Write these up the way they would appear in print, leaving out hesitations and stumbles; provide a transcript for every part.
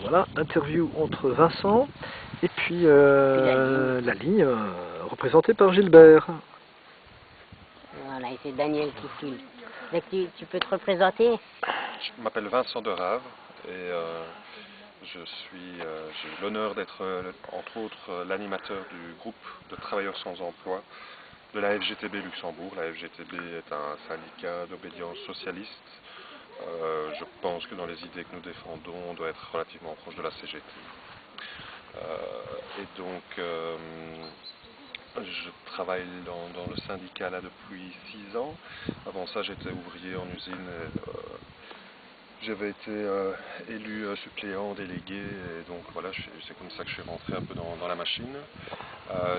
voilà, interview entre Vincent et puis la ligne représentée par Gilbert. Voilà, et c'est Daniel qui filme. Donc, tu peux te représenter? Je m'appelle Vincent de Rave et j'ai l'honneur d'être entre autres l'animateur du groupe de travailleurs sans emploi de la FGTB Luxembourg. La FGTB est un syndicat d'obédience socialiste. Je pense que dans les idées que nous défendons, on doit être relativement proche de la CGT. Et donc, je travaille dans le syndicat là depuis 6 ans. Avant ça, j'étais ouvrier en usine. J'avais été élu suppléant, délégué, et donc voilà, c'est comme ça que je suis rentré un peu dans la machine.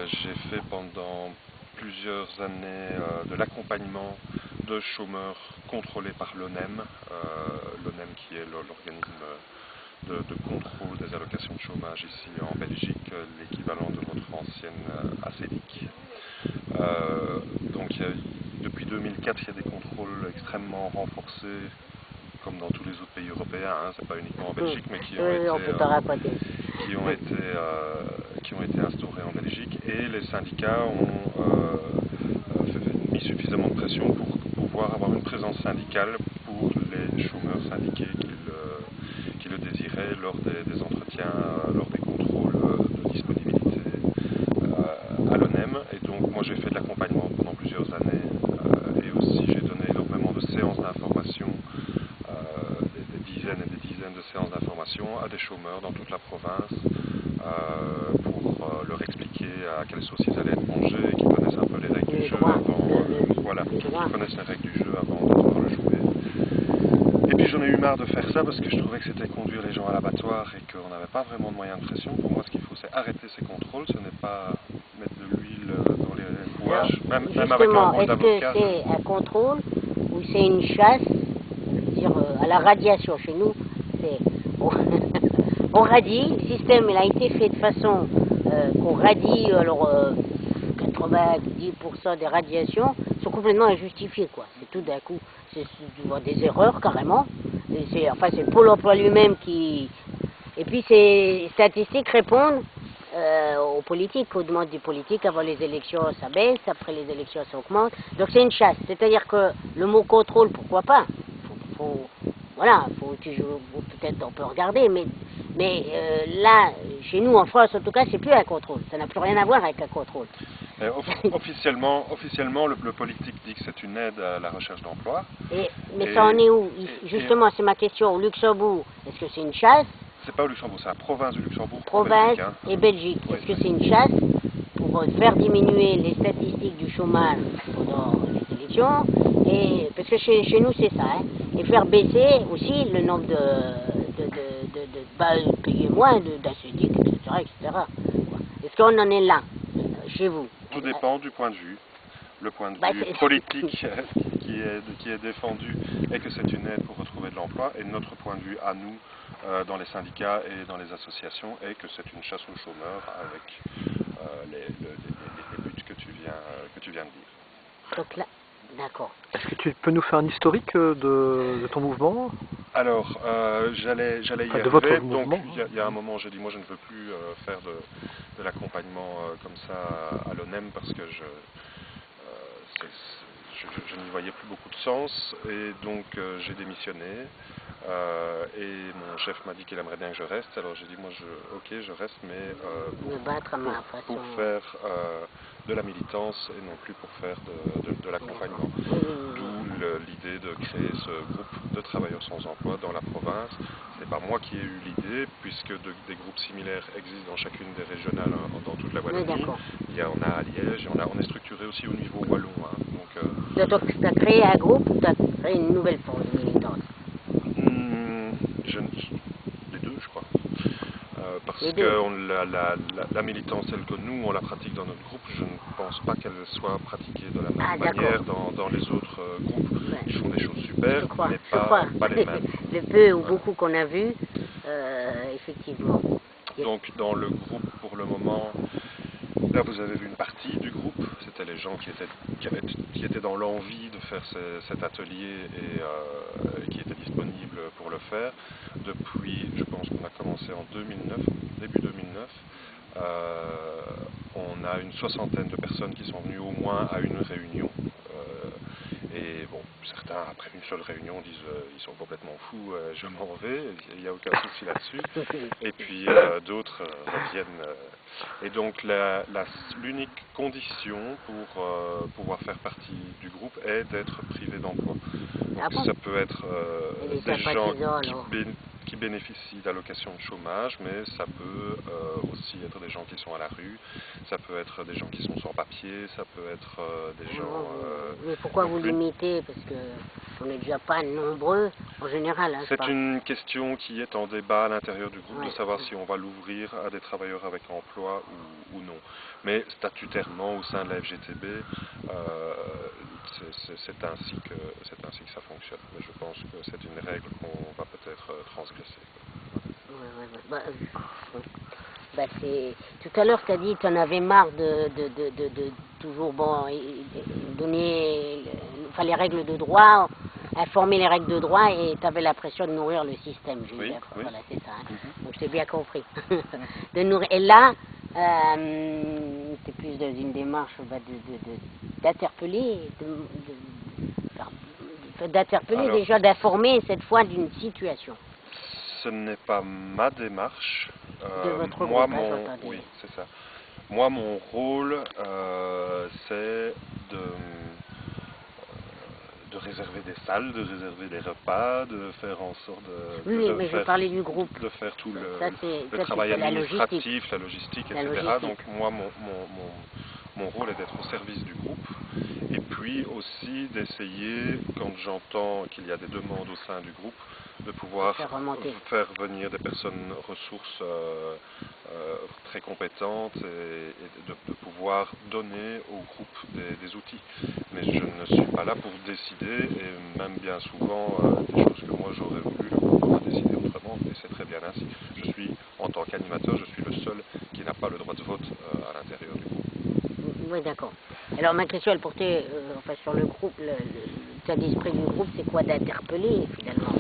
J'ai fait pendant plusieurs années de l'accompagnement de chômeurs contrôlés par l'ONEM, l'ONEM qui est l'organisme de contrôle des allocations de chômage ici en Belgique, l'équivalent de notre ancienne ACEDIC. Donc depuis 2004, il y a des contrôles extrêmement renforcés, comme dans tous les autres pays européens, hein, c'est pas uniquement en Belgique, mais qui ont été instaurés en Belgique, et les syndicats ont mis suffisamment de pression pour pouvoir avoir une présence syndicale pour les chômeurs syndiqués qui le désiraient lors des entretiens, lors des contrôles de disponibilité à l'ONEM. Et donc moi j'ai fait de l'accompagnement pendant plusieurs années, et aussi j'ai donné énormément de séances d'information, des dizaines et des dizaines de séances d'information à des chômeurs dans toute la province pour leur expliquer à quelle sauce ils allaient être mangés et qu'ils connaissent un peu les règles du jeu qu'ils connaissent les règles du jeu avant de devoir le jouer. Et puis j'en ai eu marre de faire ça parce que je trouvais que c'était conduire les gens à l'abattoir et qu'on n'avait pas vraiment de moyens de pression. Pour moi, ce qu'il faut, c'est arrêter ces contrôles, ce n'est pas mettre de l'huile dans les rouages, même avec un rôle d'avocat. Est-ce que c'est un contrôle ou c'est une chasse, dire, à la radiation? Chez nous, on radie, le système il a été fait de façon qu'on radie, alors 90% des radiations sont complètement injustifiées, quoi. C'est tout d'un coup, c'est des erreurs carrément. Enfin, c'est le Pôle emploi lui-même qui... Et puis ces statistiques répondent aux politiques, aux demandes des politiques. Avant les élections, ça baisse, après les élections, ça augmente. Donc c'est une chasse. C'est-à-dire que le mot contrôle, pourquoi pas? Voilà, peut-être on peut regarder, mais là, chez nous en France en tout cas, c'est plus un contrôle. Ça n'a plus rien à voir avec un contrôle. Officiellement, le politique dit que c'est une aide à la recherche d'emploi. Mais ça en est où? Justement, c'est ma question. Au Luxembourg, est-ce que c'est une chasse? C'est pas au Luxembourg, c'est la province du Luxembourg. Province et Belgique. Est-ce que c'est une chasse pour faire diminuer les statistiques du chômage pendant les élections? Parce que chez nous, c'est ça. Hein, et faire baisser aussi le nombre de payer moins d'ACEDIC, etc. Est-ce qu'on en est là, chez vous? Tout dépend du point de vue. Le point de vue politique qui est défendu est que c'est une aide pour retrouver de l'emploi, et notre point de vue à nous, dans les syndicats et dans les associations, est que c'est une chasse aux chômeurs avec les buts que tu viens de dire. Donc là, d'accord. Est-ce que tu peux nous faire un historique de ton mouvement? Alors, j'allais y arriver. De votre donc mouvement. Il y a un moment, j'ai dit moi je ne veux plus faire de l'accompagnement comme ça à l'ONEM parce que je n'y voyais plus beaucoup de sens, et donc j'ai démissionné, et mon chef m'a dit qu'il aimerait bien que je reste. Alors j'ai dit moi ok, je reste, mais pour faire de la militance et non plus pour faire de l'accompagnement. D'où l'idée de créer ce groupe de travailleurs sans emploi dans la province. C'est pas moi qui ai eu l'idée, puisque des groupes similaires existent dans chacune des régionales, dans toute la Wallonie. Il y en a à Liège, on est structuré aussi au niveau wallon. Hein, donc tu as créé un groupe, tu as créé une nouvelle forme de militance? Les deux, je crois. Parce que la militance telle que nous, on la pratique dans notre groupe, je ne pense pas qu'elle soit pratiquée de la même manière dans les autres groupes. Ils font des choses super, mais pas les mêmes. Le peu ou beaucoup qu'on a vu, effectivement. Donc dans le groupe, pour le moment, là vous avez vu une partie du groupe, c'était les gens qui étaient dans l'envie de faire cet atelier et qui étaient disponibles pour le faire. depuis, je pense qu'on a commencé en 2009, début 2009, on a une soixantaine de personnes qui sont venues au moins à une réunion. Et bon, certains, après une seule réunion, disent ils sont complètement fous, je m'en vais, il n'y a aucun souci là-dessus. Et puis d'autres reviennent. Et donc l'unique condition pour pouvoir faire partie du groupe est d'être privé d'emploi. Ah bon? Ça peut être des gens qui bénéficient d'allocations de chômage, mais ça peut aussi être des gens qui sont à la rue, ça peut être des gens qui sont sans papier, ça peut être des gens... mais pourquoi vous limitez? Parce que on n'est déjà pas nombreux en général. Hein, c'est une question qui est en débat à l'intérieur du groupe, ouais. De savoir si on va l'ouvrir à des travailleurs avec emploi ou non. Mais statutairement, au sein de la FGTB, c'est ainsi que ça fonctionne. Mais je pense que c'est une règle qu'on va peut-être transgresser. Tout à l'heure, tu as dit que tu en avais marre de toujours donner les règles de droit, informer les règles de droit, et tu avais l'impression de nourrir le système. Oui. Voilà, c'est ça. Hein. Donc j'ai bien compris. De nourrir. Et là, tu es plus dans une démarche d'interpeller, déjà d'informer cette fois d'une situation. Ce n'est pas ma démarche. De votre moi, groupe, oui, c'est ça. Moi, mon rôle, c'est de réserver des salles, de réserver des repas, de faire en sorte je parlais du groupe. De faire tout le travail administratif, la logistique, etc. Donc moi, mon rôle est d'être au service du groupe. Et puis aussi d'essayer, quand j'entends qu'il y a des demandes au sein du groupe, de pouvoir faire venir des personnes ressources très compétentes et de pouvoir donner au groupe des outils. Mais je ne suis pas là pour décider, et même bien souvent des choses que moi j'aurais voulu, le groupe a décidé autrement, et c'est très bien ainsi. Je suis, en tant qu'animateur, je suis le seul qui n'a pas le droit de vote à l'intérieur du groupe. Oui, d'accord. Alors ma question, elle portait sur le groupe, l'état d'esprit du groupe, c'est quoi? D'interpeller finalement,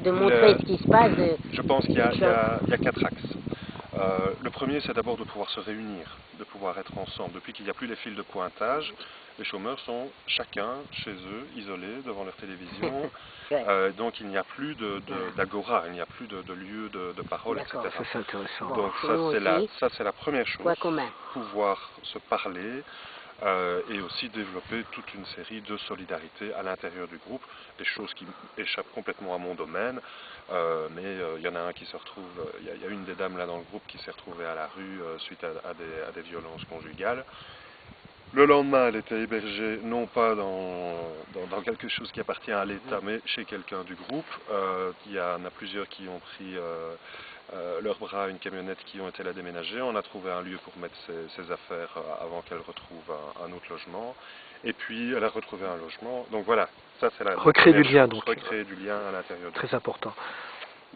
de montrer ce qui se passe. Je pense qu'il y a 4 axes. Le premier, c'est d'abord de pouvoir se réunir, de pouvoir être ensemble. Depuis qu'il n'y a plus les fils de pointage, les chômeurs sont chacun chez eux, isolés devant leur télévision. Donc il n'y a plus d'agora, il n'y a plus de lieu de parole, etc. Ça, c'est intéressant. Donc ça, c'est la première chose. Pouvoir se parler. Et aussi développer toute une série de solidarités à l'intérieur du groupe, des choses qui échappent complètement à mon domaine, mais il y en a un qui se retrouve, il y a une des dames là dans le groupe qui s'est retrouvée à la rue suite à des violences conjugales. Le lendemain, elle était hébergée, non pas dans quelque chose qui appartient à l'État, mais chez quelqu'un du groupe. Il y en a plusieurs qui ont pris leurs bras, une camionnette, qui ont été la déménager. On a trouvé un lieu pour mettre ses affaires avant qu'elle retrouve un autre logement. Et puis, elle a retrouvé un logement. Donc voilà, ça c'est la recréer du lien, donc. Recréer du lien à l'intérieur. Très important.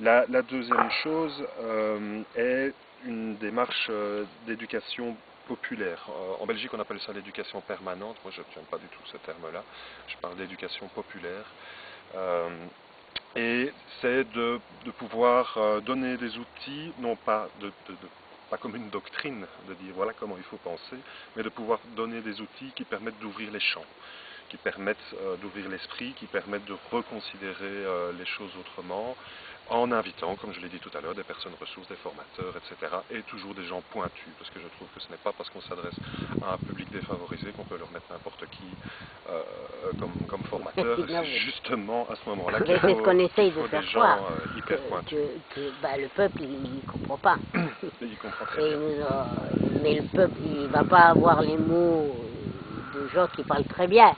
La deuxième chose est une démarche d'éducation populaire. En Belgique, on appelle ça l'éducation permanente. Moi, je ne tiens pas du tout ce terme-là. Je parle d'éducation populaire. Et c'est de pouvoir donner des outils, non pas pas comme une doctrine, de dire voilà comment il faut penser, mais de pouvoir donner des outils qui permettent d'ouvrir les champs, qui permettent d'ouvrir l'esprit, qui permettent de reconsidérer les choses autrement, en invitant, comme je l'ai dit tout à l'heure, des personnes ressources, des formateurs, etc. Et toujours des gens pointus, parce que je trouve que ce n'est pas parce qu'on s'adresse à un public défavorisé qu'on peut leur mettre n'importe qui comme formateur. C'est justement à ce moment-là qu'il faut des gens hyper pointus. Le peuple, il ne comprend pas. Il comprend très bien. Mais le peuple, il ne va pas avoir les mots de gens qui parlent très bien,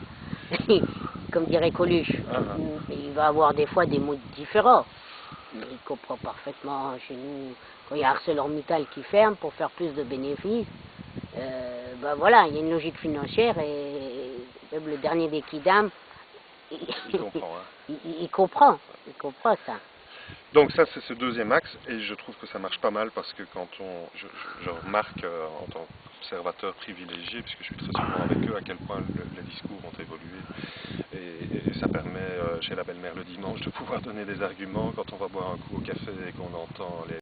comme dirait Coluche. Il va avoir des fois des mots différents. Il comprend parfaitement chez nous, quand il y a ArcelorMittal qui ferme pour faire plus de bénéfices, voilà, il y a une logique financière, et même le dernier des Kidam, il comprend ça. Donc ça c'est ce deuxième axe et je trouve que ça marche pas mal parce que quand je remarque en tant qu'observateur privilégié, puisque je suis très souvent avec eux, à quel point les discours ont évolué et ça permet chez la belle-mère le dimanche de pouvoir donner des arguments quand on va boire un coup au café et qu'on entend les